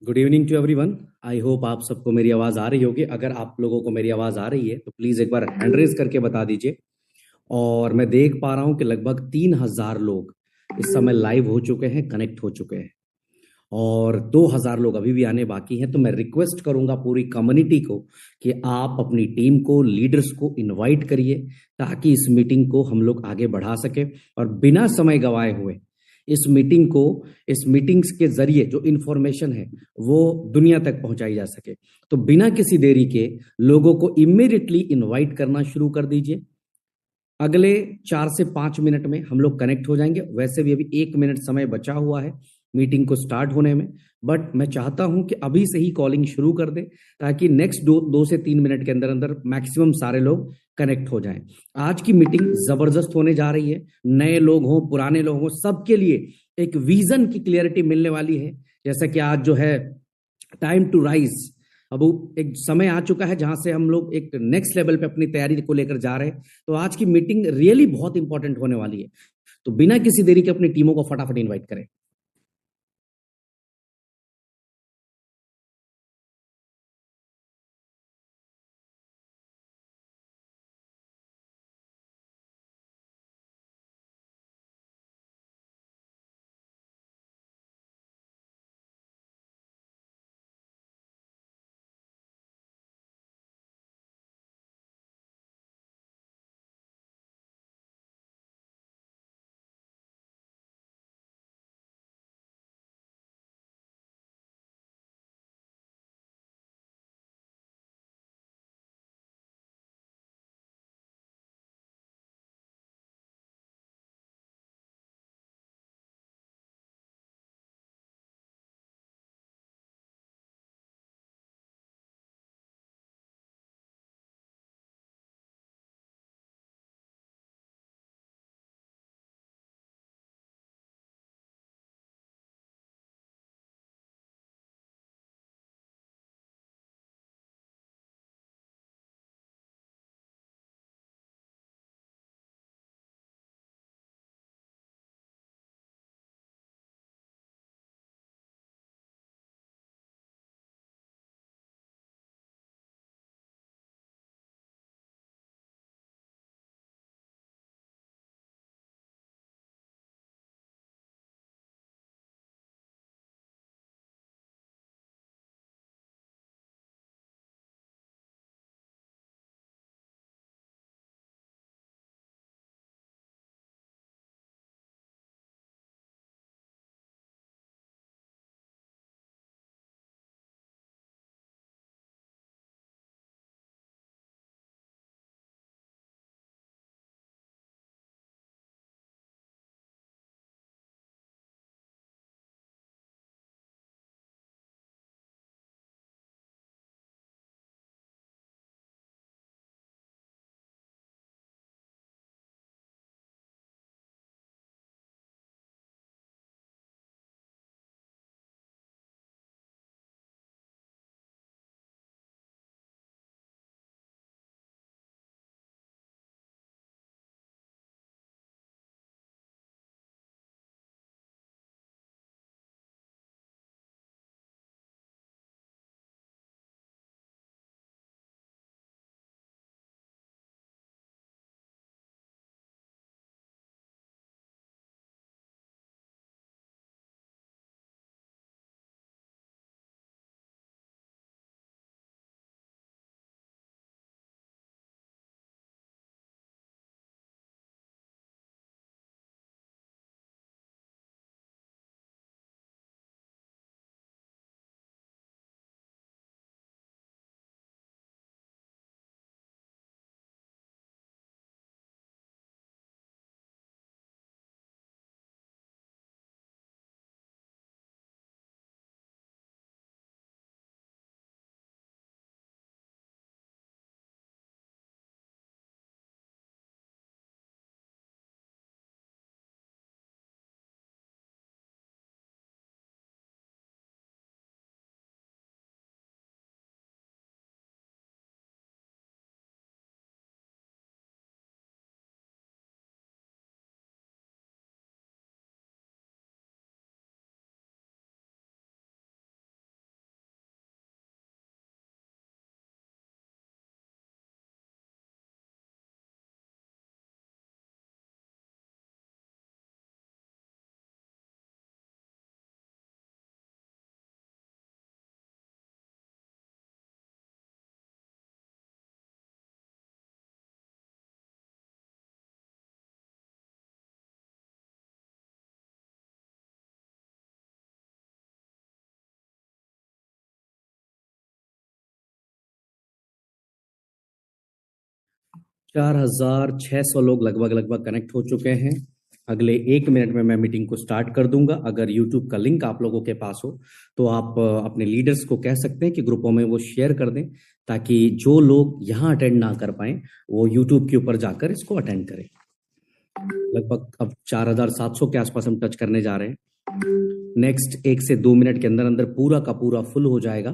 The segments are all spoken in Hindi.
Good evening to everyone. I hope आप सबको मेरी आवाज़ आ रही होगी। अगर आप लोगों को मेरी आवाज़ आ रही है तो प्लीज़ एक बार हैंड रेज करके बता दीजिए। और मैं देख पा रहा हूं कि लगभग 3,000 लोग इस समय लाइव हो चुके हैं, कनेक्ट हो चुके हैं, और 2,000 लोग अभी भी आने बाकी हैं। तो मैं रिक्वेस्ट करूंगा पूरी कम्युनिटी को कि आप अपनी टीम को, लीडर्स को इनवाइट करिए, ताकि इस मीटिंग को हम लोग आगे बढ़ा सके और बिना समय गंवाए हुए इस मीटिंग्स के जरिए जो इंफॉर्मेशन है वो दुनिया तक पहुंचाई जा सके। तो बिना किसी देरी के लोगों को इमीडिएटली इनवाइट करना शुरू कर दीजिए। अगले 4 से 5 मिनट में हम लोग कनेक्ट हो जाएंगे। वैसे भी अभी 1 मिनट समय बचा हुआ है मीटिंग को स्टार्ट होने में, बट मैं चाहता हूं कि अभी से ही कॉलिंग शुरू कर दे, ताकि नेक्स्ट 2 से 3 मिनट के अंदर अंदर मैक्सिमम सारे लोग कनेक्ट हो जाएं। आज की मीटिंग जबरदस्त होने जा रही है। नए लोग हों, पुराने लोग हों, सबके लिए एक विजन की क्लियरिटी मिलने वाली है। जैसा कि आज जो है टाइम टू राइज, अब वो एक समय आ चुका है जहां से हम लोग एक नेक्स्ट लेवल पे अपनी तैयारी को लेकर जा रहे हैं। तो आज की मीटिंग रियली बहुत इंपॉर्टेंट होने वाली है। तो बिना किसी देरी के अपनी टीमों को फटाफट इनवाइट करें। 4,600 लोग लगभग कनेक्ट हो चुके हैं। अगले 1 मिनट में मैं मीटिंग को स्टार्ट कर दूंगा। अगर यूट्यूब का लिंक आप लोगों के पास हो तो आप अपने लीडर्स को कह सकते हैं कि ग्रुपों में वो शेयर कर दें, ताकि जो लोग यहाँ अटेंड ना कर पाए वो यूट्यूब के ऊपर जाकर इसको अटेंड करें। लगभग अब 4,700 के आसपास हम टच करने जा रहे हैं। नेक्स्ट 1 से 2 मिनट के अंदर अंदर पूरा का पूरा फुल हो जाएगा।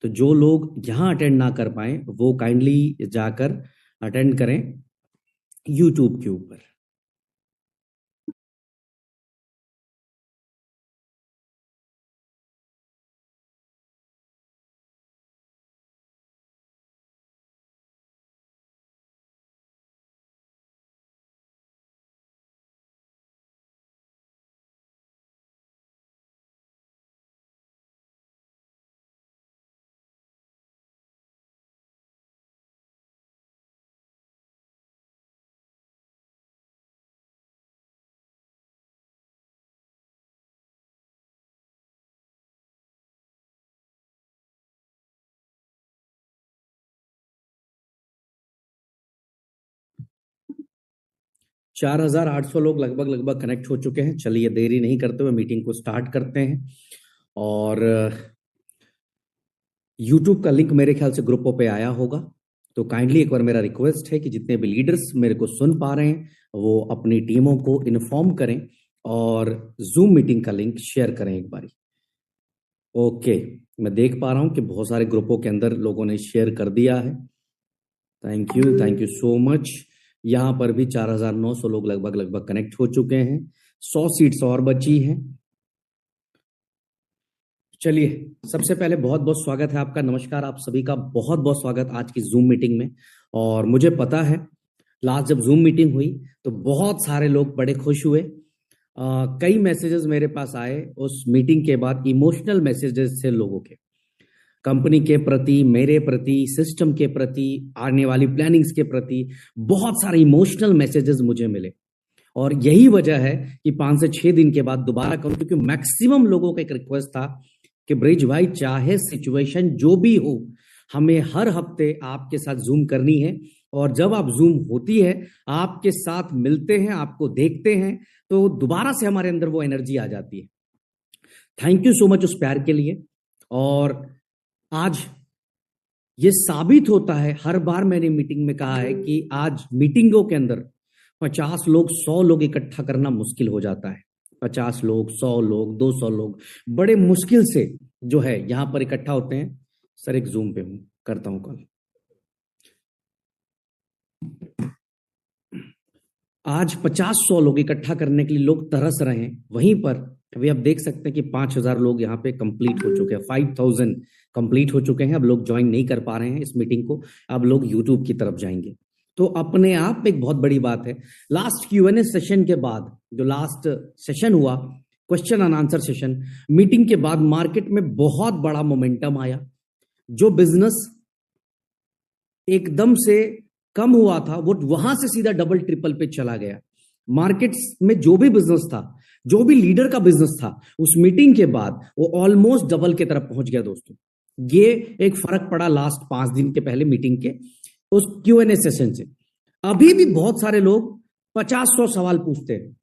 तो जो लोग यहाँ अटेंड ना कर पाए वो काइंडली जाकर अटेंड करें यूट्यूब के ऊपर। चार 4,800 लोग लगभग कनेक्ट हो चुके हैं। चलिए देरी नहीं करते हुए मीटिंग को स्टार्ट करते हैं। और यूट्यूब का लिंक मेरे ख्याल से ग्रुपों पे आया होगा। तो काइंडली एक बार मेरा रिक्वेस्ट है कि जितने भी लीडर्स मेरे को सुन पा रहे हैं वो अपनी टीमों को इन्फॉर्म करें और जूम मीटिंग का लिंक शेयर करें एक बारी। ओके, मैं देख पा रहा हूं कि बहुत सारे ग्रुपों के अंदर लोगों ने शेयर कर दिया है। Thank you so much. यहाँ पर भी 4,900 लोग लगभग कनेक्ट हो चुके हैं। 100 सीट्स और बची हैं। चलिए, सबसे पहले बहुत बहुत स्वागत है आपका। नमस्कार, आप सभी का बहुत बहुत स्वागत आज की जूम मीटिंग में। और मुझे पता है लास्ट जब जूम मीटिंग हुई तो बहुत सारे लोग बड़े खुश हुए। कई मैसेजेस मेरे पास आए उस मीटिंग के बाद, इमोशनल मैसेजेस थे लोगों के, कंपनी के प्रति, मेरे प्रति, सिस्टम के प्रति, आने वाली प्लानिंग्स के प्रति बहुत सारे इमोशनल मैसेजेस मुझे मिले। और यही वजह है कि 5 से 6 दिन के बाद दोबारा करूं, क्योंकि मैक्सिमम लोगों का एक रिक्वेस्ट था कि ब्रिज भाई चाहे सिचुएशन जो भी हो, हमें हर हफ्ते आपके साथ जूम करनी है। और जब आप जूम होती है, आपके साथ मिलते हैं, आपको देखते हैं, तो दोबारा से हमारे अंदर वो एनर्जी आ जाती है। थैंक यू सो मच उस प्यार के लिए। और आज ये साबित होता है, हर बार मैंने मीटिंग में कहा है कि आज मीटिंगों के अंदर 50 लोग 100 लोग इकट्ठा करना मुश्किल हो जाता है। 50 लोग, 100 लोग, 200 लोग बड़े मुश्किल से जो है यहां पर इकट्ठा होते हैं। सर एक जूम पे हूं, करता हूं कॉल। आज 50-100 लोग इकट्ठा करने के लिए लोग तरस रहे हैं। वहीं पर अभी आप देख सकते हैं कि 5,000 लोग यहाँ पे कंप्लीट हो चुके हैं। 5,000 कंप्लीट हो चुके हैं। अब लोग ज्वाइन नहीं कर पा रहे हैं इस मीटिंग को, अब लोग यूट्यूब की तरफ जाएंगे। तो अपने आप एक बहुत बड़ी बात है। लास्ट Q&A सेशन के बाद, जो लास्ट सेशन हुआ, question and answer session, meeting के बाद मार्केट में बहुत बड़ा मोमेंटम आया। जो बिजनेस एकदम से कम हुआ था वो वहां से सीधा डबल ट्रिपल पे चला गया। मार्केट्स में जो भी बिजनेस था, जो भी लीडर का बिजनेस था, उस मीटिंग के बाद वो ऑलमोस्ट डबल की तरफ पहुंच गया दोस्तों। ये एक फर्क पड़ा लास्ट 5 दिन के पहले मीटिंग के उस Q&A सेशन से। अभी भी बहुत सारे लोग 50-100 सवाल पूछते हैं।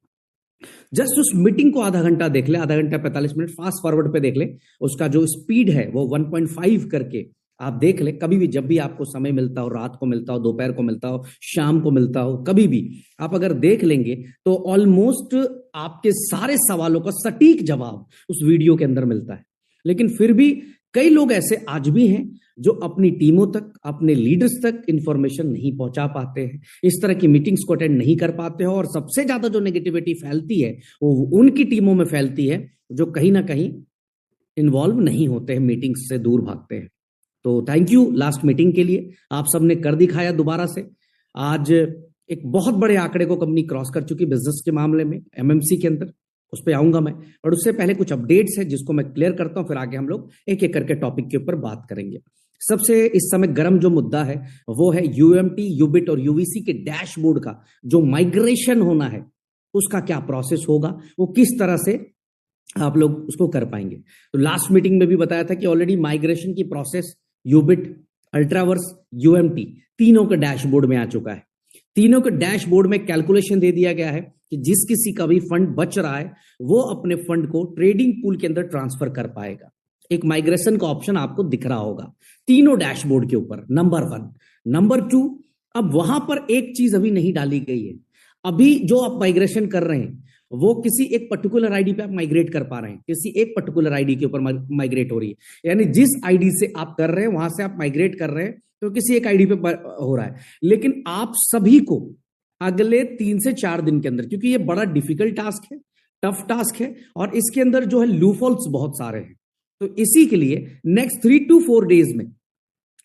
जस्ट उस मीटिंग को आधा घंटा देख ले, आधा घंटा 45 मिनट फास्ट फॉरवर्ड पे देख ले। उसका जो स्पीड है वो 1.5 करके आप देख ले। कभी भी जब भी आपको समय मिलता हो, रात को मिलता हो, दोपहर को मिलता हो, शाम को मिलता हो, कभी भी आप अगर देख लेंगे तो ऑलमोस्ट आपके सारे सवालों का सटीक जवाब उस वीडियो के अंदर मिलता है। लेकिन फिर भी कई लोग ऐसे आज भी हैं जो अपनी टीमों तक, अपने लीडर्स तक इंफॉर्मेशन नहीं पहुंचा पाते हैं, इस तरह की मीटिंग्स को अटेंड नहीं कर पाते हैं। और सबसे ज्यादा जो नेगेटिविटी फैलती है वो उनकी टीमों में फैलती है जो कहीं ना कहीं इन्वॉल्व नहीं होते हैं, मीटिंग्स से दूर भागते हैं। तो थैंक यू लास्ट मीटिंग के लिए, आप सबने कर दिखाया दोबारा से। आज एक बहुत बड़े आंकड़े को कंपनी क्रॉस कर चुकी बिजनेस के मामले में, एमएमसी के अंदर, उस पर आऊंगा मैं। और उससे पहले कुछ अपडेट्स है जिसको मैं क्लियर करता हूं, फिर आगे हम लोग एक एक करके टॉपिक के ऊपर बात करेंगे। सबसे इस समय गर्म जो मुद्दा है वो है यूएमटी, यूबिट और यूवीसी के डैशबोर्ड का जो माइग्रेशन होना है, उसका क्या प्रोसेस होगा, वो किस तरह से आप लोग उसको कर पाएंगे। तो लास्ट मीटिंग में भी बताया था कि ऑलरेडी माइग्रेशन की प्रोसेस यूबिट, अल्ट्रावर्स, यूएमटी तीनों के डैशबोर्ड में आ चुका है। तीनों के डैशबोर्ड में कैलकुलेशन दे दिया गया है कि जिस किसी का भी फंड बच रहा है वो अपने फंड को ट्रेडिंग पूल के अंदर ट्रांसफर कर पाएगा। एक माइग्रेशन का ऑप्शन आपको दिख रहा होगा तीनों डैशबोर्ड के ऊपर, नंबर 1। नंबर 2, अब वहां पर एक चीज अभी नहीं डाली गई है। अभी जो आप माइग्रेशन कर रहे हैं वो किसी एक पर्टिकुलर आईडी पे आप माइग्रेट कर पा रहे हैं, किसी एक पर्टिकुलर आईडी के ऊपर माइग्रेट हो रही है। यानी जिस आईडी से आप कर रहे हैं वहां से आप माइग्रेट कर रहे हैं तो किसी एक आईडी पे हो रहा है। लेकिन आप सभी को अगले 3 से 4 दिन के अंदर, क्योंकि ये बड़ा डिफिकल्ट टास्क है, टफ टास्क है और इसके अंदर जो है लूफॉल्स बहुत सारे हैं, तो इसी के लिए नेक्स्ट 3 to 4 डेज में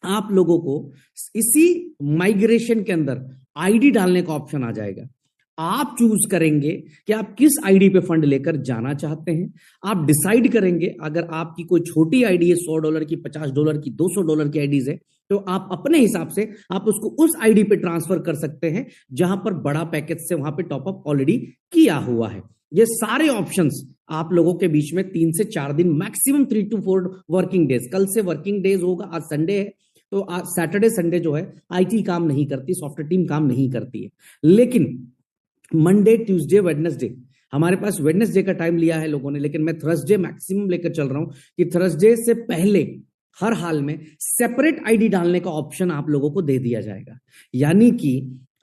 आप लोगों को इसी माइग्रेशन के अंदर आईडी डालने का ऑप्शन आ जाएगा। आप चूज करेंगे कि आप किस आईडी पे फंड लेकर जाना चाहते हैं। आप डिसाइड करेंगे, अगर आपकी कोई छोटी आईडी है $100 की, $50 की, $200 की आईडीज है, तो आप अपने हिसाब से आप उसको उस आईडी पे ट्रांसफर कर सकते हैं जहां पर बड़ा पैकेज से वहां पे टॉपअप ऑलरेडी किया हुआ है। ये सारे ऑप्शंस आप लोगों के बीच में 3 से 4 दिन, मैक्सिमम 3 to 4 वर्किंग डेज, कल से वर्किंग डेज होगा, आज संडे है तो आज सैटरडे संडे जो है आईटी काम नहीं करती, सॉफ्टवेयर टीम काम नहीं करती है। लेकिन मंडे, ट्यूसडे, वेडनेसडे, हमारे पास वेडनेसडे का टाइम लिया है लोगों ने, लेकिन मैं थर्सडे मैक्सिमम लेकर चल रहा हूं कि थर्सडे से पहले हर हाल में सेपरेट आईडी डालने का ऑप्शन आप लोगों को दे दिया जाएगा। यानी कि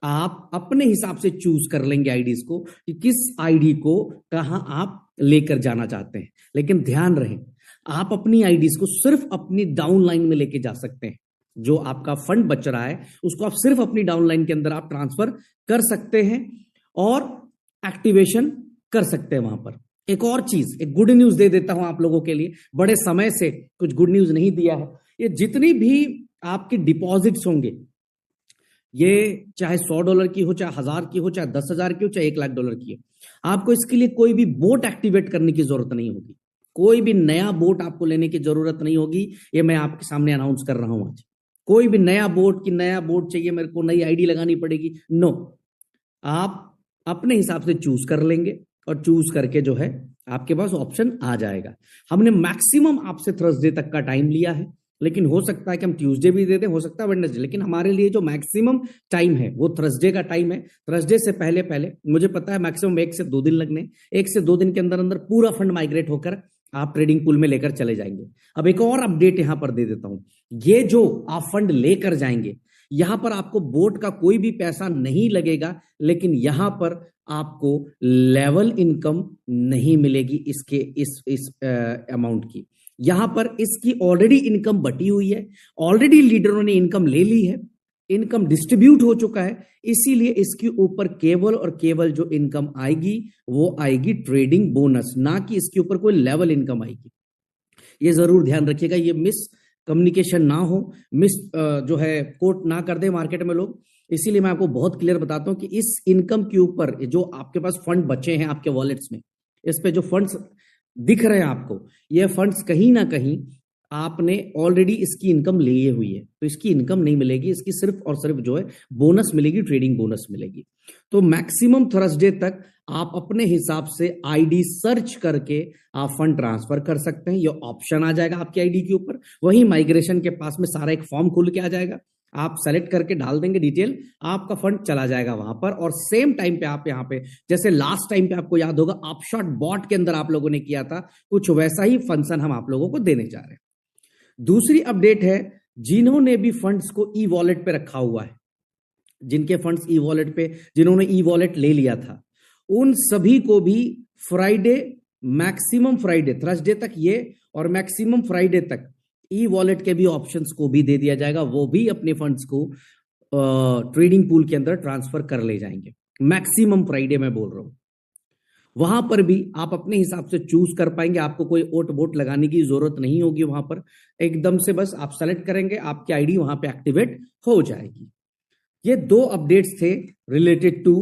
आप अपने हिसाब से चूज कर लेंगे आईडीज को कि किस आईडी को कहां आप लेकर जाना चाहते हैं। लेकिन ध्यान रहे, आप अपनी आईडीज को सिर्फ अपनी डाउनलाइन में लेके जा सकते हैं। जो आपका फंड बच रहा है उसको आप सिर्फ अपनी डाउनलाइन के अंदर आप ट्रांसफर कर सकते हैं और एक्टिवेशन कर सकते हैं वहां पर। एक और चीज, एक गुड न्यूज दे देता हूं आप लोगों के लिए, बड़े समय से कुछ गुड न्यूज नहीं दिया है। ये जितनी भी आपकी डिपॉजिट्स होंगे, ये चाहे $100 की हो, चाहे 1000 की हो, चाहे 10,000 की हो, चाहे $1,00,000 की हो, आपको इसके लिए कोई भी बोट एक्टिवेट करने की जरूरत नहीं होगी। कोई भी नया बोट आपको लेने की जरूरत नहीं होगी। ये मैं आपके सामने अनाउंस कर रहा हूं आज। कोई भी नया बोट चाहिए मेरे को, नई आईडी लगानी पड़ेगी, नो। आप अपने हिसाब से चूज कर लेंगे और चूज करके जो है आपके पास ऑप्शन आ जाएगा। हमने मैक्सिमम आपसे थर्सडे तक का टाइम लिया है, लेकिन हो सकता है कि हम ट्यूसडे भी दे दें, हो सकता है वेडनेसडे, लेकिन हमारे लिए जो मैक्सिमम टाइम है वो थर्सडे का टाइम है। थर्सडे से पहले पहले मुझे पता है मैक्सिमम 1 से 2 दिन लगने, 1 से 2 दिन के अंदर अंदर पूरा फंड माइग्रेट होकर आप ट्रेडिंग पूल में लेकर चले जाएंगे। अब एक और अपडेट यहां पर दे देता हूं, ये जो आप फंड लेकर जाएंगे यहां पर आपको बोट का कोई भी पैसा नहीं लगेगा, लेकिन यहां पर आपको लेवल इनकम नहीं मिलेगी इसके इस अमाउंट की। यहां पर इसकी ऑलरेडी इनकम बटी हुई है, ऑलरेडी लीडरों ने इनकम ले ली है, इनकम डिस्ट्रीब्यूट हो चुका है, इसीलिए इसके ऊपर केवल और केवल जो इनकम आएगी वो आएगी ट्रेडिंग बोनस, ना कि इसके ऊपर कोई लेवल इनकम आएगी। ये जरूर ध्यान रखिएगा, ये मिस कम्युनिकेशन ना हो, मिस जो है कोट ना कर दे मार्केट में लोग। इसीलिए मैं आपको बहुत क्लियर बताता हूं कि इस इनकम के ऊपर जो आपके पास फंड बचे हैं आपके वॉलेट्स में, इस पे जो फंड्स दिख रहे हैं आपको, ये फंड्स कहीं ना कहीं आपने ऑलरेडी इसकी इनकम ली हुई है, तो इसकी इनकम नहीं मिलेगी, इसकी सिर्फ और सिर्फ जो है बोनस मिलेगी, ट्रेडिंग बोनस मिलेगी। तो मैक्सिमम थर्सडे तक आप अपने हिसाब से आईडी सर्च करके आप फंड ट्रांसफर कर सकते हैं। ये ऑप्शन आ जाएगा आपकी आईडी के ऊपर, वही माइग्रेशन के पास में सारा एक फॉर्म खुल के आ जाएगा, आप सेलेक्ट करके डाल देंगे डिटेल, आपका फंड चला जाएगा वहां पर। और सेम टाइम पे आप यहाँ पे, जैसे लास्ट टाइम पे आपको याद होगा अपशॉट बॉट के अंदर आप लोगों ने किया था, कुछ वैसा ही फंक्शन हम आप लोगों को देने जा रहे हैं। दूसरी अपडेट है, जिन्होंने भी फंड्स को ई वॉलेट पे रखा हुआ है, जिनके फंड्स ई वॉलेट पे, जिन्होंने ई वॉलेट ले लिया था, उन सभी को भी फ्राइडे, मैक्सिमम फ्राइडे, थर्सडे तक ये और मैक्सिमम फ्राइडे तक ई वॉलेट के भी ऑप्शंस को भी दे दिया जाएगा। वो भी अपने फंड्स को ट्रेडिंग पूल के अंदर ट्रांसफर कर ले जाएंगे। मैक्सिमम फ्राइडे मैं बोल रहा हूं, वहां पर भी आप अपने हिसाब से चूज कर पाएंगे, आपको कोई ओट वोट लगाने की जरूरत नहीं होगी। वहां पर एकदम से बस आप सेलेक्ट करेंगे, आपकी आईडी वहां पे एक्टिवेट हो जाएगी। ये 2 अपडेट्स थे related to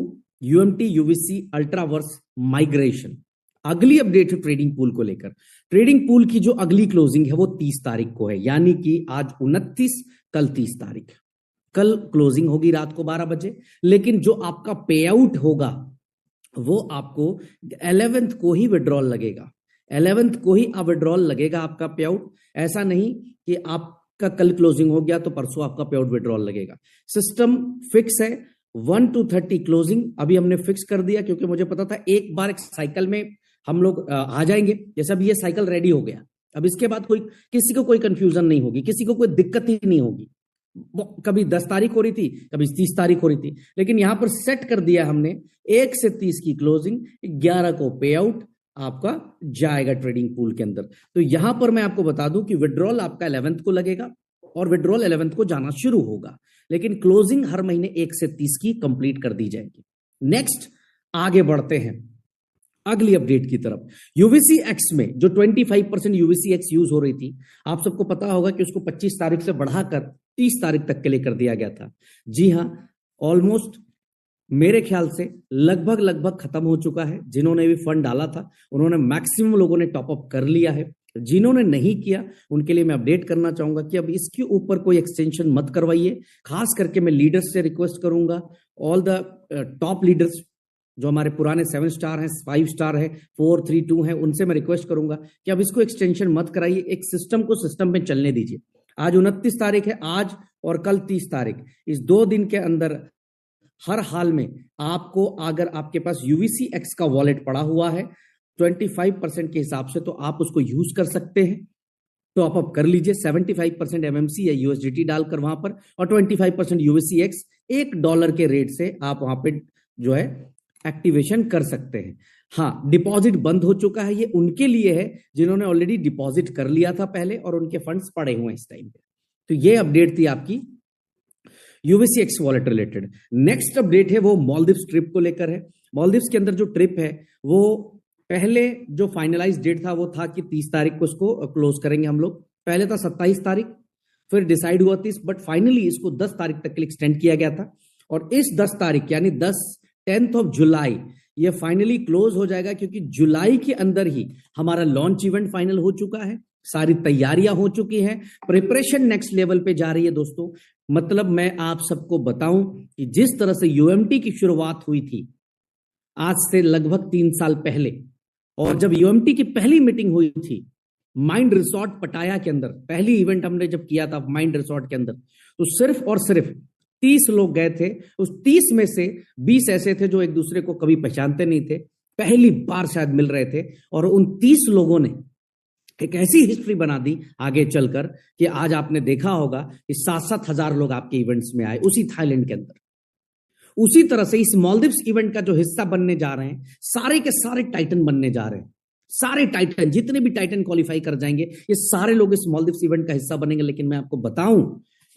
UMT UVC ultraverse migration. अगली अपडेट है ट्रेडिंग पूल को लेकर। ट्रेडिंग पूल की जो अगली क्लोजिंग है वो 30 तारीख को है, यानी कि आज 29, कल 30 तारीख। कल क्लोजिंग होगी रात को 12 बजे, लेकिन जो आपका पे आउट होगा वो आपको 11th को ही विड्रॉल लगेगा। 11th को ही आप विड्रॉल लगेगा आपका पे आउट। ऐसा नहीं कि आपका कल क्लोजिंग हो गया तो परसों आपका पे आउट विड्रॉल लगेगा। सिस्टम फिक्स है, 1 to 30 क्लोजिंग अभी हमने फिक्स कर दिया, क्योंकि मुझे पता था एक बार एक साइकिल में हम लोग आ जाएंगे। जैसे अब ये साइकिल रेडी हो गया, अब इसके बाद कोई किसी को कोई कंफ्यूजन नहीं होगी, किसी को कोई दिक्कत ही नहीं होगी। कभी 10 तारीख हो रही थी, कभी 30 तारीख हो रही थी, लेकिन यहां पर सेट कर दिया हमने 1 से 30 की क्लोजिंग, 11 को पे आउट आपका जाएगा ट्रेडिंग पूल के अंदर। तो यहां पर मैं आपको बता दूं कि विड्रॉल आपका 11th को लगेगा और विड्रॉल 11th को जाना शुरू होगा, लेकिन क्लोजिंग हर महीने 1 से 30 की कंप्लीट कर दी जाएगी। नेक्स्ट आगे बढ़ते हैं अगली अपडेट की तरफ। यूवीसी एक्स में जो 25% यूवीसी एक्स यूज हो रही थी, आप सबको पता होगा कि उसको 25 तारीख से बढ़ाकर 30 तारीख तक के लिए कर दिया गया था। जी हां, ऑलमोस्ट मेरे ख्याल से लगभग खत्म हो चुका है। जिन्होंने भी फंड डाला था उन्होंने मैक्सिमम लोगों ने टॉपअप कर लिया है। जिन्होंने नहीं किया उनके लिए मैं अपडेट करना चाहूंगा कि अब इसके ऊपर कोई एक्सटेंशन मत करवाइए। खास करके मैं लीडर्स से रिक्वेस्ट करूंगा, ऑल द टॉप लीडर्स जो हमारे पुराने 7 स्टार हैं, 5 स्टार है, 4, 3, 2 है, उनसे मैं रिक्वेस्ट करूंगा कि अब इसको एक्सटेंशन मत कराइए। एक सिस्टम को सिस्टम में चलने दीजिए। आज 29 तारीख है, आज और कल 30 तारीख, इस 2 दिन के अंदर हर हाल में आपको, अगर आपके पास यूवीसी एक्स का वॉलेट पड़ा हुआ है 25% के हिसाब से, तो आप उसको यूज कर सकते हैं। तो आप कर लीजिए 75% एमएमसी या यूएसडीटी डालकर वहां पर, और 25% यूवीसी एक्स $1 के रेट से आप वहां पे जो है एक्टिवेशन कर सकते हैं। हाँ, डिपॉजिट बंद हो चुका है, ये उनके लिए है जिन्होंने ऑलरेडी डिपॉजिट कर लिया था पहले और उनके फंड्स पड़े हुए हैं इस टाइम पे। तो ये अपडेट थी आपकी UVC x wallet related. Next update है वो मालदीव्स ट्रिप को लेकर है। मालदीव्स के अंदर जो ट्रिप है वो पहले जो फाइनलाइज डेट था वो था कि 30 तारीख को इसको क्लोज करेंगे हम लोग। पहले था 27 तारीख, फिर डिसाइड हुआ 30, बट फाइनली इसको 10 तारीख तक के लिए एक्सटेंड किया गया था। और इस 10 तारीख यानी 10th ऑफ जुलाई ये फाइनली क्लोज हो जाएगा, क्योंकि जुलाई के अंदर ही हमारा लॉन्च इवेंट फाइनल हो चुका है, सारी तैयारियां हो चुकी हैं, प्रिपरेशन नेक्स्ट लेवल पे जा रही है दोस्तों। मतलब मैं आप सबको बताऊं कि जिस तरह से यूएमटी की शुरुआत हुई थी आज से लगभग 3 साल पहले, और जब यूएमटी की पहली मीटिंग हुई थी माइंड रिसोर्ट पटाया के अंदर, पहली इवेंट हमने जब किया था माइंड रिसोर्ट के अंदर, तो सिर्फ और सिर्फ 30 लोग गए थे। उस 30 में से 20 ऐसे थे जो एक दूसरे को कभी पहचानते नहीं थे, पहली बार शायद मिल रहे थे, और उन 30 लोगों ने एक ऐसी हिस्ट्री बना दी आगे चलकर कि आज आपने देखा होगा कि 7-7 हजार लोग आपके इवेंट्स में आए उसी थाईलैंड के अंदर। उसी तरह से इस मालदीव्स इवेंट का जो हिस्सा बनने जा रहे हैं, सारे के सारे टाइटन बनने जा रहे हैं। सारे टाइटन, जितने भी टाइटन क्वालिफाई कर जाएंगे, ये सारे लोग इस मालदीव्स इवेंट का हिस्सा बनेंगे। लेकिन मैं आपको बताऊं,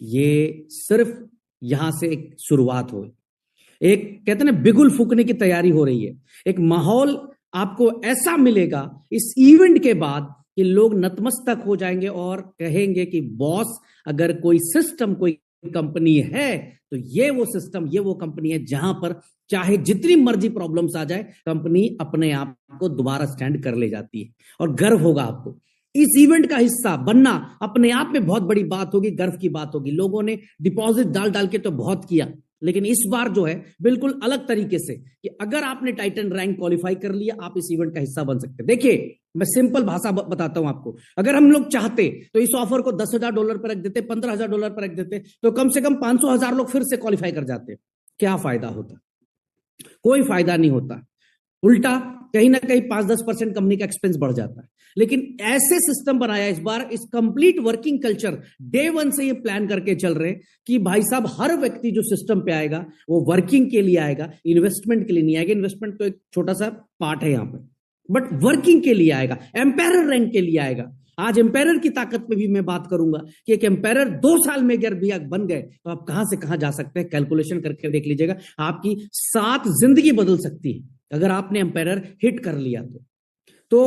ये सिर्फ यहां से एक शुरुआत हो, एक कहते हैं ना बिगुल फूकने की तैयारी हो रही है। एक माहौल आपको ऐसा मिलेगा इस इवेंट के बाद कि लोग नतमस्तक हो जाएंगे और कहेंगे कि बॉस, अगर कोई सिस्टम, कोई कंपनी है तो ये वो सिस्टम, ये वो कंपनी है जहां पर चाहे जितनी मर्जी प्रॉब्लम्स आ जाए, कंपनी अपने आप को दोबारा स्टैंड कर ले जाती है। और गर्व होगा आपको इस इवेंट का हिस्सा बनना, अपने आप में बहुत बड़ी बात होगी, गर्व की बात होगी। लोगों ने डिपॉजिट डाल डाल के तो बहुत किया, लेकिन इस बार जो है बिल्कुल अलग तरीके से कि अगर आपने टाइटन रैंक क्वालिफाई कर लिया, आप इस इवेंट का हिस्सा बन सकते हैं। देखिए, मैं सिंपल भाषा बताता हूं आपको, अगर हम लोग चाहते तो इस ऑफर को $10,000 पर रख देते, $15,000 पर रख देते, तो कम से कम 500,000 लोग फिर से क्वालिफाई कर जाते। क्या फायदा होता? कोई फायदा नहीं होता, उल्टा कहीं ना कहीं 5-10% कंपनी का एक्सपेंस बढ़ जाता है। लेकिन ऐसे सिस्टम बनाया इस बार, इस कंप्लीट वर्किंग कल्चर डे 1 से ये प्लान करके चल रहे हैं कि भाई साहब हर व्यक्ति जो सिस्टम पे आएगा वो वर्किंग के लिए आएगा, इन्वेस्टमेंट के लिए नहीं आएगा। इन्वेस्टमेंट तो एक छोटा सा पार्ट है यहां पर, बट वर्किंग के लिए आएगा, एम्पायर रैंक के लिए आएगा। आज एम्पायर की ताकत पे भी मैं बात करूंगा कि एक एम्पायर 2 साल में अगर भी बन गए तो आप कहां से कहां जा सकते हैं, कैलकुलेशन करके देख लीजिएगा। आपकी 7 जिंदगी बदल सकती है अगर आपने एम्पायर हिट कर लिया तो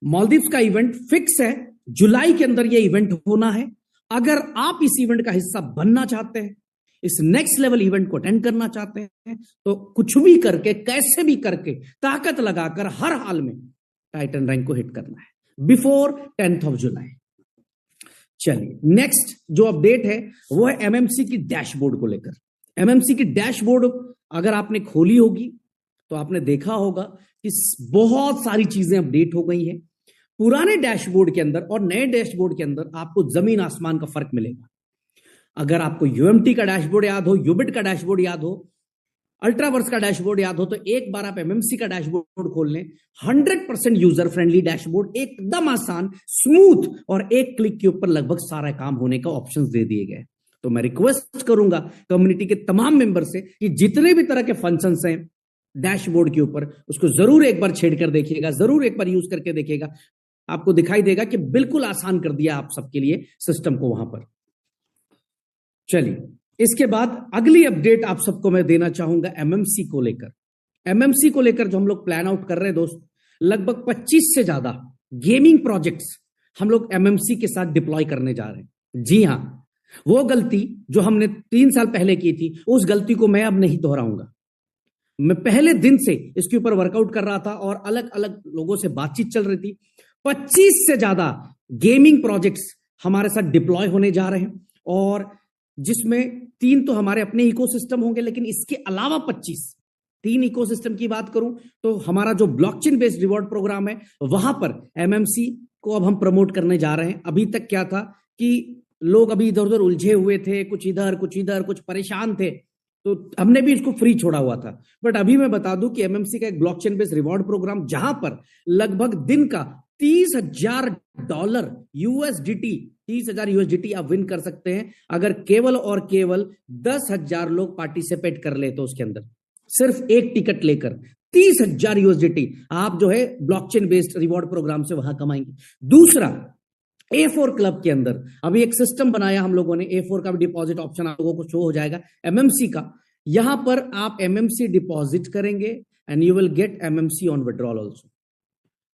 मालदीव्स का इवेंट फिक्स है, जुलाई के अंदर यह इवेंट होना है। अगर आप इस इवेंट का हिस्सा बनना चाहते हैं, इस नेक्स्ट लेवल इवेंट को अटेंड करना चाहते हैं, तो कुछ भी करके, कैसे भी करके, ताकत लगाकर हर हाल में टाइटन रैंक को हिट करना है बिफोर 10th ऑफ जुलाई। चलिए, नेक्स्ट जो अपडेट है वो है एमएमसी की डैशबोर्ड को लेकर। एमएमसी की डैशबोर्ड अगर आपने खोली होगी तो आपने देखा होगा कि बहुत सारी चीजें अपडेट हो गई हैं। पुराने डैशबोर्ड के अंदर और नए डैशबोर्ड के अंदर आपको जमीन आसमान का फर्क मिलेगा। अगर आपको यूएमटी का डैशबोर्ड याद हो, यूबिट का डैशबोर्ड याद हो, अल्ट्रावर्स का डैशबोर्ड याद हो तो एक बार आप एमएमसी का डैशबोर्ड खोल लें। 100% यूजर फ्रेंडली डैशबोर्ड, एकदम आसान, स्मूथ, और एक क्लिक के ऊपर लगभग सारा काम होने का ऑप्शंस दे दिए गए। तो मैं रिक्वेस्ट करूंगा कम्युनिटी के तमाम मेंबर से कि जितने भी तरह के फंक्शंस हैं डैशबोर्ड के ऊपर, उसको जरूर एक बार छेड़ कर देखिएगा, जरूर एक बार यूज करके देखिएगा। आपको दिखाई देगा कि बिल्कुल आसान कर दिया आप सबके लिए सिस्टम को वहां पर। चलिए, इसके बाद अगली अपडेट आप सबको मैं देना चाहूंगा एमएमसी को लेकर। एमएमसी को लेकर जो हम लोग प्लान आउट कर रहे हैं दोस्त, लगभग 25 से ज्यादा गेमिंग प्रोजेक्ट्स हम लोग एमएमसी के साथ डिप्लॉय करने जा रहे हैं। जी हां, वो गलती जो हमने 3 साल पहले की थी, उस गलती को मैं अब नहीं दोहराऊंगा। मैं पहले दिन से इसके ऊपर वर्कआउट कर रहा था और अलग अलग लोगों से बातचीत चल रही थी। 25 से ज्यादा गेमिंग प्रोजेक्ट्स हमारे साथ डिप्लॉय होने जा रहे हैं, और जिसमें 3 तो हमारे अपने इकोसिस्टम होंगे, लेकिन इसके अलावा 3 इकोसिस्टम की बात करूं तो हमारा जो ब्लॉकचेन बेस्ड रिवॉर्ड प्रोग्राम है, वहां पर एमएमसी को अब हम प्रमोट करने जा रहे हैं। अभी तक क्या था कि लोग अभी इधर उधर उलझे हुए थे, कुछ इधर कुछ परेशान थे, तो हमने भी इसको फ्री छोड़ा हुआ था। बट अभी मैं बता दूं कि एमएमसी का एक ब्लॉकचेन बेस्ड रिवॉर्ड प्रोग्राम, जहां पर लगभग दिन का $30,000 यूएसडीटी, 30,000 यूएसडीटी आप विन कर सकते हैं अगर केवल और केवल 10,000 लोग पार्टिसिपेट कर ले। तो उसके अंदर सिर्फ एक टिकट लेकर 30,000 यूएसडीटी आप जो है ब्लॉकचेन बेस्ड रिवॉर्ड प्रोग्राम से वहां कमाएंगे। दूसरा, A4 क्लब के अंदर अभी एक सिस्टम बनाया हम लोगों ने। A4 का भी डिपॉजिट ऑप्शन आप लोगों को शो हो जाएगा एमएमसी का। यहां पर आप एमएमसी डिपॉजिट करेंगे and you will get MMC on withdrawal also.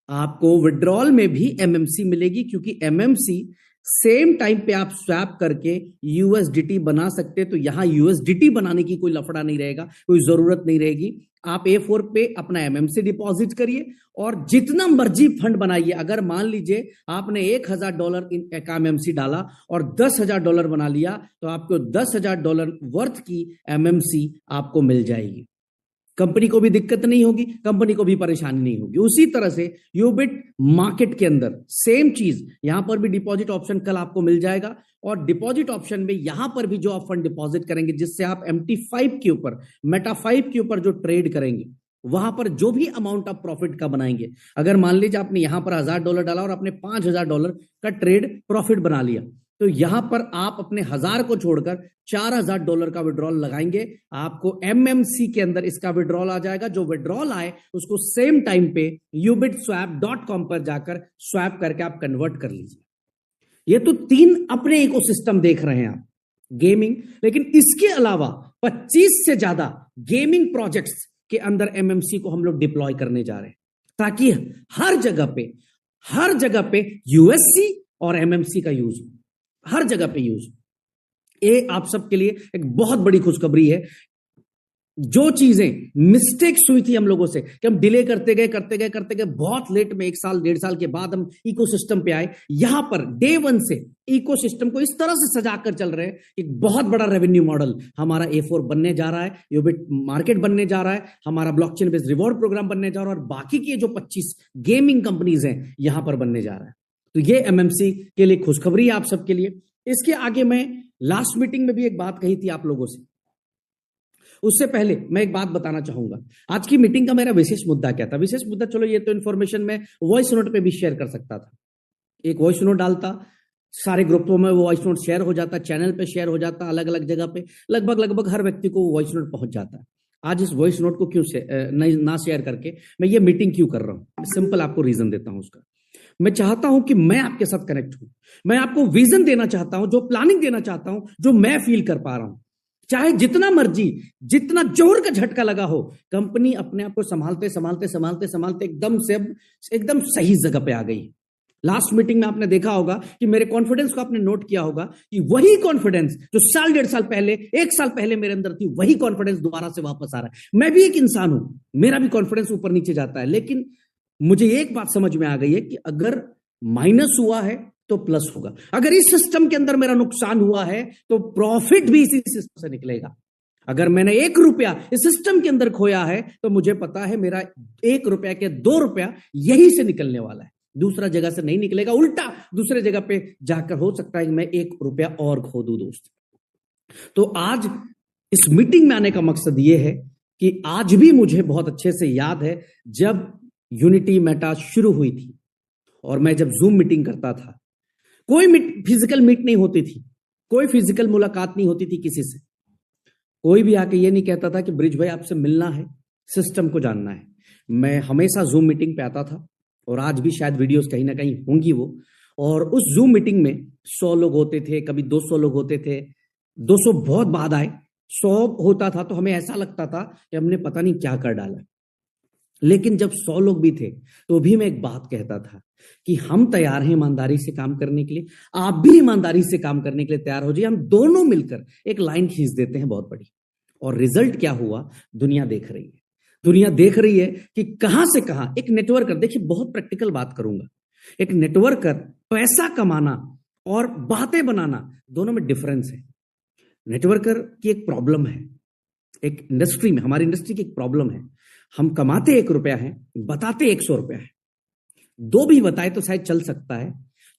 आपको विड्रॉल में भी एमएमसी मिलेगी, क्योंकि एमएमसी सेम टाइम पे आप स्वैप करके यूएसडीटी बना सकते। तो यहां यूएसडीटी बनाने की कोई लफड़ा नहीं रहेगा, कोई जरूरत नहीं रहेगी। आप A4 पे अपना एमएमसी डिपॉजिट करिए और जितना मर्जी फंड बनाइए। अगर मान लीजिए आपने $1,000 का एमएमसी डाला और $10,000 बना लिया, तो आपको $10,000 वर्थ की एमएमसी आपको मिल जाएगी। कंपनी को भी दिक्कत नहीं होगी, कंपनी को भी परेशानी नहीं होगी। उसी तरह से यूबिट मार्केट के अंदर सेम चीज, यहां पर भी डिपॉजिट ऑप्शन कल आपको मिल जाएगा। और डिपॉजिट ऑप्शन में यहां पर भी जो आप फंड डिपॉजिट करेंगे, जिससे आप MT5 के ऊपर, मेटा 5 के ऊपर जो ट्रेड करेंगे, वहां पर जो भी अमाउंट आप प्रॉफिट का बनाएंगे, अगर मान लीजिए आपने यहां पर $1,000 डाला और आपने $5,000 का ट्रेड प्रॉफिट बना लिया, तो यहां पर आप अपने 1,000 को छोड़कर $4,000 का विड्रॉल लगाएंगे, आपको एमएमसी के अंदर इसका विड्रॉल आ जाएगा। जो विड्रॉल आए उसको सेम टाइम पे ubitswap.com पर जाकर स्वैप करके आप कन्वर्ट कर लीजिए। ये तो 3 अपने इकोसिस्टम देख रहे हैं आप गेमिंग, लेकिन इसके अलावा 25 से ज्यादा गेमिंग प्रोजेक्ट्स के अंदर एमएमसी को हम लोग डिप्लॉय करने जा रहे हैं, ताकि हर जगह पे यूएससी और एमएमसी का यूज हो, हर जगह पे यूज। ये आप सबके लिए एक बहुत बड़ी खुशखबरी है। जो चीजें मिस्टेक्स हुई थी हम लोगों से कि हम डिले करते गए, बहुत लेट में 1 साल 1.5 साल के बाद हम इकोसिस्टम पे आए। यहां पर डे 1 से इकोसिस्टम को इस तरह से सजाकर चल रहे हैं, एक बहुत बड़ा रेवेन्यू मॉडल हमारा A4 बनने जा रहा है, यूबिट मार्केट बनने जा रहा है, हमारा ब्लॉकचेन बेस्ड रिवॉर्ड प्रोग्राम बनने जा रहा है, और बाकी की जो 25 गेमिंग कंपनीज हैं यहां पर बनने जा रहा है। तो ये एमएमसी के लिए खुशखबरी है आप सबके लिए। इसके आगे मैं लास्ट मीटिंग में भी एक बात कही थी आप लोगों से, उससे पहले मैं एक बात बताना चाहूंगा। आज की मीटिंग का मेरा विशेष मुद्दा क्या था? विशेष मुद्दा, चलो ये तो इन्फॉर्मेशन मैं वॉइस नोट पे भी शेयर कर सकता था। एक वॉइस नोट डालता, सारे ग्रुपों में वो वॉइस नोट शेयर हो जाता, चैनल पे शेयर हो जाता, अलग अलग जगह पे लगभग हर व्यक्ति को वो वॉइस नोट पहुंच जाता है। आज इस वॉइस नोट को क्यों ना शेयर करके मैं ये मीटिंग क्यों कर रहा हूं? सिंपल आपको रीजन देता हूं उसका। मैं चाहता हूं कि मैं आपके साथ कनेक्ट हूं, मैं आपको विजन देना चाहता हूं, जो प्लानिंग देना चाहता हूं, जो मैं फील कर पा रहा हूं। चाहे जितना मर्जी, जितना जोर का झटका लगा हो, कंपनी अपने आप को संभालते एकदम सही जगह पे आ गई। लास्ट मीटिंग में आपने देखा होगा कि मेरे कॉन्फिडेंस को आपने नोट किया होगा कि वही कॉन्फिडेंस जो 1.5 साल पहले, 1 साल पहले मेरे अंदर थी, वही कॉन्फिडेंस दोबारा से वापस आ रहा है। मैं भी एक इंसान हूं, मेरा भी कॉन्फिडेंस ऊपर नीचे जाता है, लेकिन मुझे एक बात समझ में आ गई है कि अगर माइनस हुआ है तो प्लस होगा। अगर इस सिस्टम के अंदर मेरा नुकसान हुआ है तो प्रॉफिट भी इसी सिस्टम से निकलेगा। अगर मैंने ₹1 इस सिस्टम के अंदर खोया है तो मुझे पता है मेरा ₹1 के ₹2 यही से निकलने वाला है, दूसरा जगह से नहीं निकलेगा। उल्टा दूसरे जगह पे जाकर हो सकता है कि मैं ₹1 और खो दूं दोस्त। तो आज इस मीटिंग में आने का मकसद यह है कि आज भी मुझे बहुत अच्छे से याद है जब यूनिटी मेटा शुरू हुई थी और मैं जब जूम मीटिंग करता था, कोई फिजिकल मीट नहीं होती थी, कोई फिजिकल मुलाकात नहीं होती थी किसी से। कोई भी आके ये नहीं कहता था कि ब्रिज भाई आपसे मिलना है, सिस्टम को जानना है। मैं हमेशा जूम मीटिंग पे आता था और आज भी शायद वीडियोस कहीं ना कहीं होंगी वो। और उस जूम मीटिंग में 100 लोग होते थे, कभी 200 लोग होते थे। 200 बहुत बाद आए, 100 होता था तो हमें ऐसा लगता था कि हमने पता नहीं क्या कर डाला। लेकिन जब 100 लोग भी थे तो भी मैं एक बात कहता था कि हम तैयार हैं ईमानदारी से काम करने के लिए, आप भी ईमानदारी से काम करने के लिए तैयार हो जाइए, हम दोनों मिलकर एक लाइन खींच देते हैं बहुत बड़ी। और रिजल्ट क्या हुआ, दुनिया देख रही है। दुनिया देख रही है कि कहां से कहां एक नेटवर्कर, देखिए बहुत प्रैक्टिकल बात करूंगा, एक नेटवर्कर पैसा कमाना और बातें बनाना दोनों में डिफरेंस है। नेटवर्कर की एक प्रॉब्लम है, एक इंडस्ट्री में, हमारी इंडस्ट्री की एक प्रॉब्लम है, हम कमाते 1 रुपया है, बताते 100 रुपया है। 2 भी बताए तो शायद चल सकता है,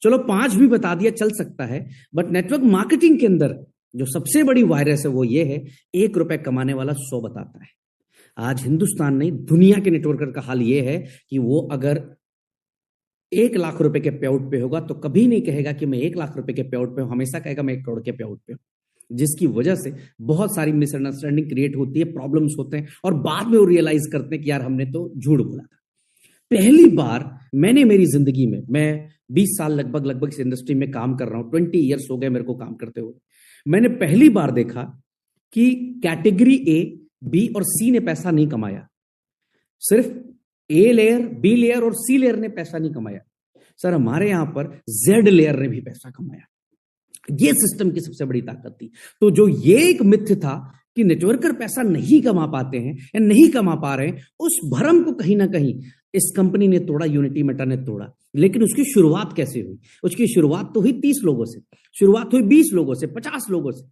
चलो 5 भी बता दिया चल सकता है, बट नेटवर्क मार्केटिंग के अंदर जो सबसे बड़ी वायरस है वो ये है, 1 रुपया कमाने वाला 100 बताता है। आज हिंदुस्तान नहीं, दुनिया के नेटवर्कर का हाल ये है कि वो अगर 1 लाख रुपए के पे आउट पे होगा तो कभी नहीं कहेगा कि मैं 1 लाख रुपए के पे आउट पे हूं, हमेशा कहेगा मैं 1 करोड़ के पे आउट पे हूं। जिसकी वजह से बहुत सारी मिसअंडरस्टैंडिंग क्रिएट होती है, प्रॉब्लम्स होते हैं और बाद में वो रियलाइज करते हैं कि यार हमने तो झूठ बोला था। पहली बार मैंने मेरी जिंदगी में, मैं 20 साल लगभग इस इंडस्ट्री में काम कर रहा हूं, 20 ईयर्स हो गए मेरे को काम करते हुए, मैंने पहली बार देखा कि कैटेगरी ए, बी और सी ने पैसा नहीं कमाया, सिर्फ ए लेयर, बी लेयर और सी लेयर ने पैसा नहीं कमाया सर, हमारे यहां पर जेड लेयर ने भी पैसा कमाया। ये सिस्टम की सबसे बड़ी ताकत थी। तो जो ये एक मिथ था कि नेटवर्कर पैसा नहीं कमा पाते हैं या नहीं कमा पा रहे हैं, उस भ्रम को कहीं ना कहीं इस कंपनी ने तोड़ा, यूनिटी मेटा ने तोड़ा। लेकिन उसकी शुरुआत कैसे हुई? उसकी शुरुआत तो हुई 30 लोगों से, शुरुआत हुई 20 लोगों से, 50 लोगों से।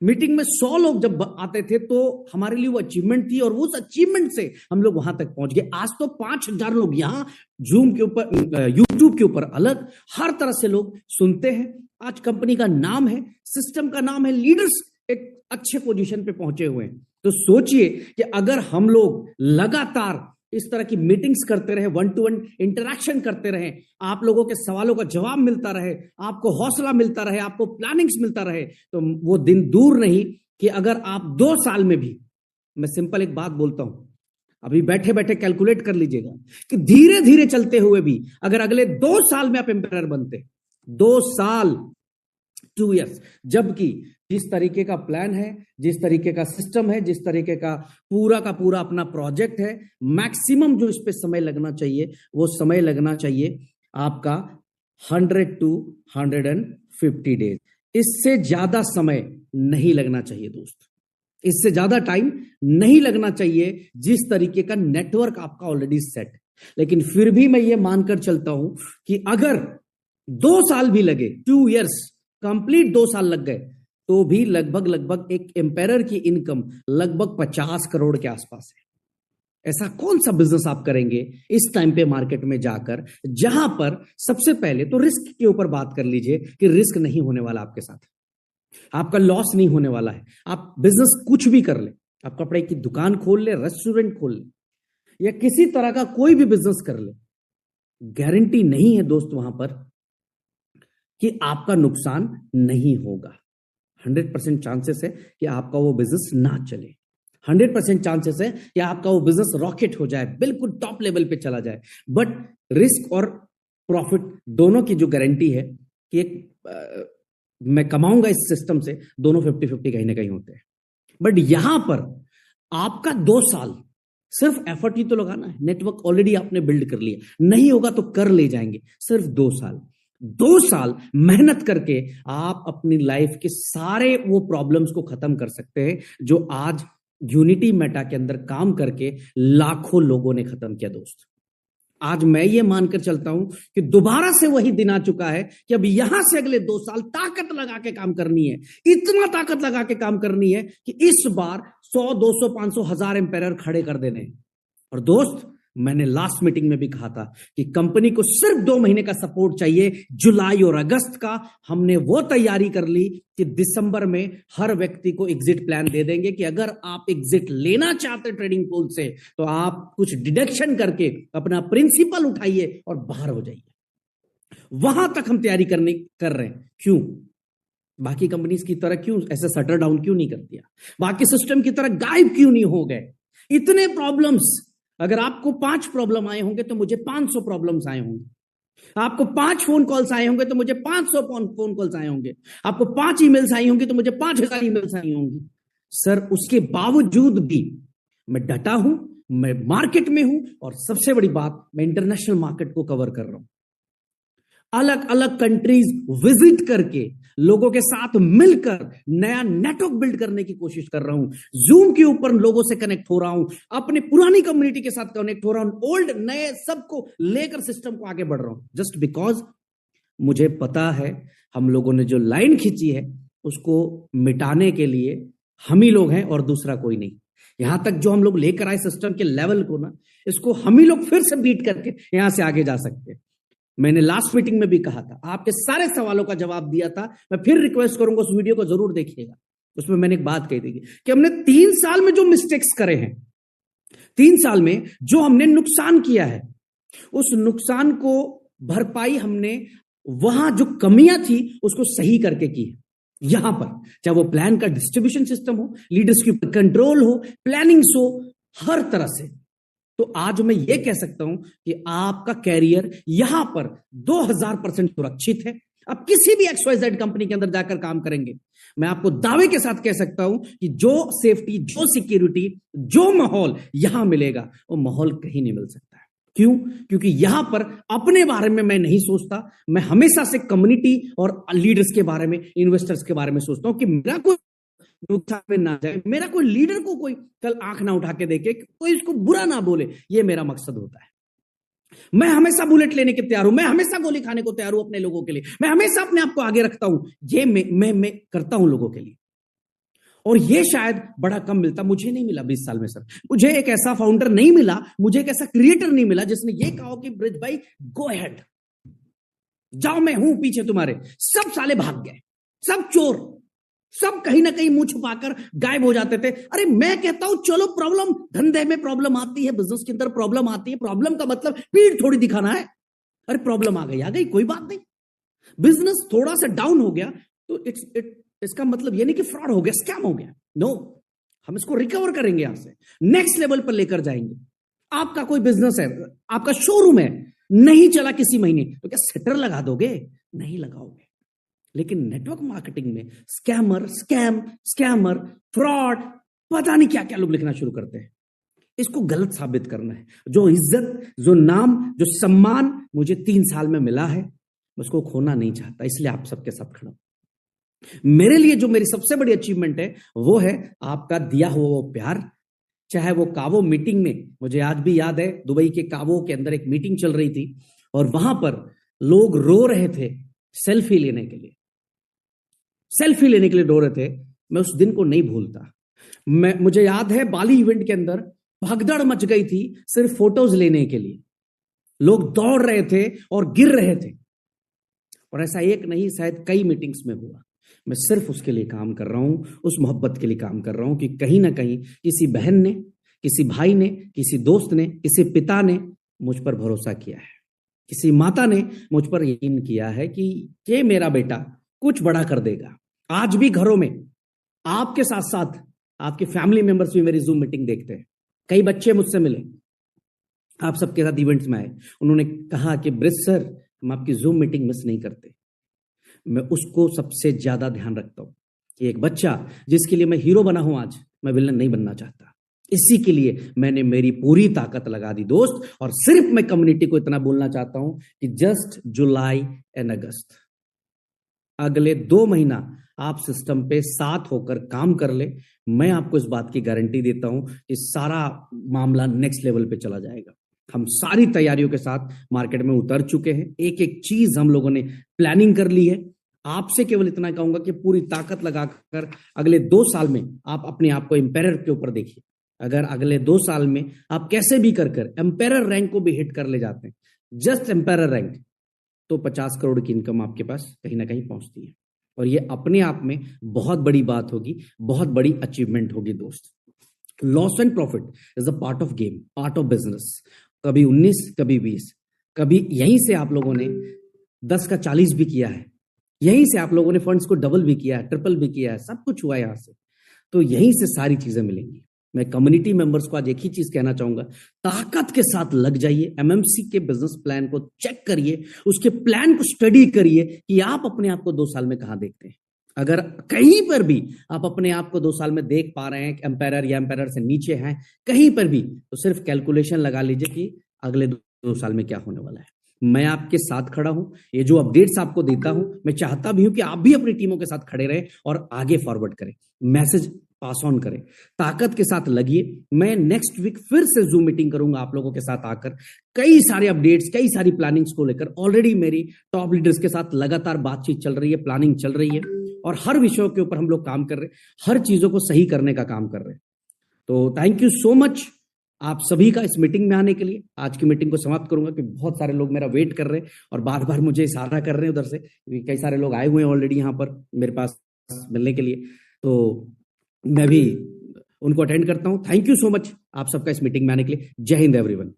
मीटिंग में 100 लोग जब आते थे तो हमारे लिए वो अचीवमेंट थी और उस अचीवमेंट से हम लोग वहां तक पहुंच गए। आज तो 5000 लोग यहां जूम के ऊपर, यूट्यूब के ऊपर अलग, हर तरह से लोग सुनते हैं। आज कंपनी का नाम है, सिस्टम का नाम है, लीडर्स एक अच्छे पोजीशन पे पहुंचे हुए हैं। तो सोचिए कि अगर हम लोग लगातार इस तरह की मीटिंग्स करते रहे, 1-to-1 इंटरेक्शन करते रहे, आप लोगों के सवालों का जवाब मिलता रहे, आपको हौसला मिलता रहे, आपको प्लानिंग्स मिलता रहे, तो वो दिन दूर नहीं कि अगर आप 2 साल में भी, मैं सिंपल एक बात बोलता हूं, अभी बैठे बैठे कैलकुलेट कर लीजिएगा कि धीरे धीरे चलते हुए भी अगर अगले 2 साल में आप एम्पायर बनते, 2 साल, 2 ईयर्स, जबकि जिस तरीके का प्लान है, जिस तरीके का सिस्टम है, जिस तरीके का पूरा अपना प्रोजेक्ट है, मैक्सिमम जो इस पे समय लगना चाहिए वो समय लगना चाहिए आपका 100 to 150 डेज। इससे ज्यादा समय नहीं लगना चाहिए दोस्त, इससे ज्यादा टाइम नहीं लगना चाहिए जिस तरीके का नेटवर्क आपका ऑलरेडी सेट। लेकिन फिर भी मैं ये मानकर चलता हूं कि अगर 2 साल भी लगे, 2 ईयर्स कंप्लीट 2 साल लग गए, तो भी लगभग एक एम्पायर की इनकम लगभग 50 करोड़ के आसपास है। ऐसा कौन सा बिजनेस आप करेंगे इस टाइम पे मार्केट में जाकर, जहां पर सबसे पहले तो रिस्क के ऊपर बात कर लीजिए कि रिस्क नहीं होने वाला आपके साथ, आपका लॉस नहीं होने वाला है। आप बिजनेस कुछ भी कर ले, आप कपड़े की दुकान खोल ले, रेस्टोरेंट खोल ले, या किसी तरह का कोई भी बिजनेस कर ले, गारंटी नहीं है दोस्त वहां पर कि आपका नुकसान नहीं होगा। 100% चांसेस है कि आपका वो बिजनेस ना चले, 100% चांसेस है कि आपका वो बिजनेस रॉकेट हो जाए, बिल्कुल टॉप लेवल पे चला जाए। बट रिस्क और प्रॉफिट दोनों की जो गारंटी है कि मैं कमाऊंगा इस सिस्टम से, दोनों 50-50 कहीं ना कहीं होते हैं। बट यहां पर आपका 2 साल सिर्फ एफर्ट ही तो लगाना है, नेटवर्क ऑलरेडी आपने बिल्ड कर लिया, नहीं होगा तो कर ले जाएंगे। सिर्फ 2 साल, 2 साल मेहनत करके आप अपनी लाइफ के सारे वो प्रॉब्लम्स को खत्म कर सकते हैं जो आज यूनिटी मेटा के अंदर काम करके लाखों लोगों ने खत्म किया दोस्त। आज मैं ये मानकर चलता हूं कि दोबारा से वही दिन आ चुका है कि अब यहां से अगले 2 साल ताकत लगा के काम करनी है, इतना ताकत लगा के काम करनी है कि इस बार 100, 200, 500, 1000 एम्पायर खड़े कर देने। और दोस्त मैंने लास्ट मीटिंग में भी कहा था कि कंपनी को सिर्फ 2 महीने का सपोर्ट चाहिए, जुलाई और अगस्त का। हमने वो तैयारी कर ली कि दिसंबर में हर व्यक्ति को एग्जिट प्लान दे देंगे कि अगर आप एग्जिट लेना चाहते ट्रेडिंग पूल से तो आप कुछ डिडक्शन करके अपना प्रिंसिपल उठाइए और बाहर हो जाइए। वहां तक हम तैयारी कर रहे हैं। क्यों? बाकी कंपनीज की तरह क्यों ऐसे शटर डाउन क्यों नहीं कर दिया? बाकी सिस्टम की तरह गायब क्यों नहीं हो गए? इतने प्रॉब्लम्स, अगर आपको 5 प्रॉब्लम आए होंगे तो मुझे 500 प्रॉब्लम्स आए होंगे। आपको 5 फोन कॉल्स आए होंगे तो मुझे 500 फोन कॉल्स आए होंगे। आपको 5 ईमेल्स आई होंगी तो मुझे 5000 ईमेल्स आई होंगी। सर, उसके बावजूद भी मैं डटा हूं, मैं मार्केट में हूं, और सबसे बड़ी बात, मैं इंटरनेशनल मार्केट को कवर कर रहा हूं। अलग अलग कंट्रीज विजिट करके लोगों के साथ मिलकर नया नेटवर्क बिल्ड करने की कोशिश कर रहा हूं। जूम के ऊपर लोगों से कनेक्ट हो रहा हूं, अपने पुरानी कम्युनिटी के साथ कनेक्ट हो रहा हूं, ओल्ड नए सबको लेकर सिस्टम को आगे बढ़ रहा हूं। जस्ट बिकॉज मुझे पता है हम लोगों ने जो लाइन खींची है उसको मिटाने के लिए हम ही लोग हैं और दूसरा कोई नहीं। यहां तक जो हम लोग लेकर आए सिस्टम के लेवल को ना, इसको हम ही लोग फिर से बीट करके यहां से आगे जा सकते हैं। मैंने लास्ट मीटिंग में भी कहा था, आपके सारे सवालों का जवाब दिया था। मैं फिर रिक्वेस्ट करूंगा उस वीडियो को जरूर देखिएगा। उसमें मैंने एक बात कही थी कि हमने 3 साल में जो मिस्टेक्स करे हैं, 3 साल में जो हमने नुकसान किया है, उस नुकसान को भरपाई हमने वहां जो कमियां थी उसको सही करके की है। यहां पर चाहे वो प्लान का डिस्ट्रीब्यूशन सिस्टम हो, लीडर्स के ऊपर कंट्रोल हो, प्लानिंग्स हो, हर तरह से। तो आज मैं ये कह सकता हूं कि आपका कैरियर यहां पर 2000% सुरक्षित है। अब किसी भी XYZ कंपनी के अंदर जाकर काम करेंगे, मैं आपको दावे के साथ कह सकता हूं कि जो सेफ्टी, जो सिक्योरिटी, जो माहौल यहां मिलेगा, वो माहौल कहीं नहीं मिल सकता है। क्यों? क्योंकि यहां पर अपने बारे में मैं नहीं सोचता, मैं हमेशा से कम्युनिटी और लीडर्स के बारे में, इन्वेस्टर्स के बारे में सोचता हूं कि मेरा कोई नुकसान में ना जाए, मेरा कोई लीडर को कोई कल आंख ना उठा के देखे, कोई इसको बुरा ना बोले। ये मेरा मकसद होता है। मैं हमेशा बुलेट लेने के तैयार हूं, मैं हमेशा गोली खाने को तैयार हूं अपने लोगों के लिए। मैं हमेशा अपने आप को आगे रखता हूं। ये मैं करता हूं लोगों के लिए, और ये शायद बड़ा कम मिलता। मुझे नहीं मिला 20 साल में सर, मुझे एक ऐसा फाउंडर नहीं मिला, मुझे एक ऐसा क्रिएटर नहीं मिला जिसने ये कहा कि ब्रिज भाई गो अहेड, जाओ, मैं हूं पीछे तुम्हारे। सब साले भाग गए, सब चोर, सब कहीं ना कहीं मुंह छुपाकर गायब हो जाते थे। अरे मैं कहता हूं चलो, प्रॉब्लम धंधे में प्रॉब्लम आती है, बिजनेस के अंदर प्रॉब्लम आती है, प्रॉब्लम का मतलब पीठ थोड़ी दिखाना है। अरे प्रॉब्लम आ गई, कोई बात नहीं। बिजनेस थोड़ा सा डाउन हो गया तो इसका मतलब ये नहीं कि फ्रॉड हो गया, स्कैम हो गया। नो, हम इसको रिकवर करेंगे, यहां से नेक्स्ट लेवल पर लेकर जाएंगे। आपका कोई बिजनेस है, आपका शोरूम है, नहीं चला किसी महीने, तो क्या शटर लगा दोगे? नहीं लगाओगे। लेकिन नेटवर्क मार्केटिंग में स्कैमर, फ्रॉड, पता नहीं क्या क्या लोग लिखना शुरू करते हैं। इसको गलत साबित करना है। जो इज्जत, जो नाम, जो सम्मान मुझे 3 साल में मिला है, उसको खोना नहीं चाहता, इसलिए आप सबके साथ खड़ा हूं। मेरे लिए जो मेरी सबसे बड़ी अचीवमेंट है वो है आपका दिया हुआ वो प्यार। चाहे वो कावो मीटिंग में, मुझे आज भी याद है, दुबई के कावो के अंदर एक मीटिंग चल रही थी और वहां पर लोग रो रहे थे सेल्फी लेने के लिए, रो रहे थे। मैं उस दिन को नहीं भूलता। मुझे याद है बाली इवेंट के अंदर भगदड़ मच गई थी सिर्फ फोटोज लेने के लिए। लोग दौड़ रहे थे और गिर रहे थे, और ऐसा एक नहीं, शायद कई मीटिंग्स में हुआ। मैं सिर्फ उसके लिए काम कर रहा हूं, उस मोहब्बत के लिए काम कर रहा हूं कि कहीं ना कहीं किसी बहन ने, किसी भाई ने, किसी दोस्त ने, किसी पिता ने मुझ पर भरोसा किया है, किसी माता ने मुझ पर यकीन किया है कि ये मेरा बेटा कुछ बड़ा कर देगा। आज भी घरों में आपके साथ साथ आपके फैमिली मेंबर्स भी मेरी जूम मीटिंग देखते हैं। कई बच्चे मुझसे मिले, आप सबके साथ इवेंट्स में आए, उन्होंने कहा कि ब्रिज सर, हम आपकी जूम मीटिंग मिस नहीं करते। मैं उसको सबसे ज्यादा ध्यान रखता हूं कि एक बच्चा जिसके लिए मैं हीरो बना हूं, आज मैं विलन नहीं बनना चाहता। इसी के लिए मैंने मेरी पूरी ताकत लगा दी दोस्त, और सिर्फ मैं कम्युनिटी को इतना बोलना चाहता हूं कि जस्ट जुलाई एंड अगस्त, अगले 2 महीना आप सिस्टम पे साथ होकर काम कर ले। मैं आपको इस बात की गारंटी देता हूं कि सारा मामला नेक्स्ट लेवल पे चला जाएगा। हम सारी तैयारियों के साथ मार्केट में उतर चुके हैं, एक एक चीज हम लोगों ने प्लानिंग कर ली है। आपसे केवल इतना कहूंगा कि पूरी ताकत लगाकर अगले 2 साल में आप अपने आप को एम्पायर के ऊपर देखिए, अगर अगले 2 साल में आप कैसे भी कर कर एम्पायर रैंक को भी हिट कर ले जाते हैं, जस्ट एम्पायर रैंक, तो 50 करोड़ की इनकम आपके पास कहीं ना कहीं पहुंचती है। और ये अपने आप में बहुत बड़ी बात होगी, बहुत बड़ी अचीवमेंट होगी दोस्त। Loss and profit is a part of game, part of business. कभी 19, कभी 20, कभी यहीं से आप लोगों ने 10 का 40 भी किया है, यहीं से आप लोगों ने फंड्स को डबल भी किया है, ट्रिपल भी किया है, सब कुछ हुआ है यहां से। तो यहीं से सारी चीजें मिलेंगी। मैं कम्युनिटी मेंबर्स को आज एक ही चीज कहना चाहूंगा, ताकत के साथ लग जाइए, एमएमसी के बिजनेस प्लान को चेक करिए, उसके प्लान को स्टडी करिए कि आप अपने आप को 2 साल में कहां देखते हैं। अगर कहीं पर भी आप अपने आप को 2 साल में देख पा रहे हैं एम्पायर या एम्पायर से नीचे हैं कहीं पर भी, तो सिर्फ कैलकुलेशन लगा लीजिए कि अगले 2 साल में क्या होने वाला है। मैं आपके साथ खड़ा हूं, ये जो अपडेट्स आपको देता हूं, मैं चाहता भी हूं कि आप भी अपनी टीमों के साथ खड़े रहें और आगे फॉरवर्ड करें, मैसेज पास ऑन करें, ताकत के साथ लगिए। मैं नेक्स्ट वीक फिर से जूम मीटिंग करूंगा आप लोगों के साथ आकर, कई सारे अपडेट्स, कई सारी प्लानिंग्स को लेकर। ऑलरेडी मेरी टॉप लीडर्स के साथ लगातार बातचीत चल रही है, प्लानिंग चल रही है, और हर विषयों के ऊपर हम लोग काम कर रहे हैं, हर चीजों को सही करने का काम कर रहे हैं। तो थैंक यू सो मच आप सभी का इस मीटिंग में आने के लिए। आज की मीटिंग को समाप्त करूंगा कि बहुत सारे लोग मेरा वेट कर रहे हैं और बार बार मुझे इशारा कर रहे हैं उधर से, क्योंकि कई सारे लोग आए हुए हैं ऑलरेडी यहाँ पर मेरे पास मिलने के लिए। तो मैं भी उनको अटेंड करता हूं। थैंक यू सो मच आप सबका इस मीटिंग में आने के लिए। जय हिंद एवरीवन।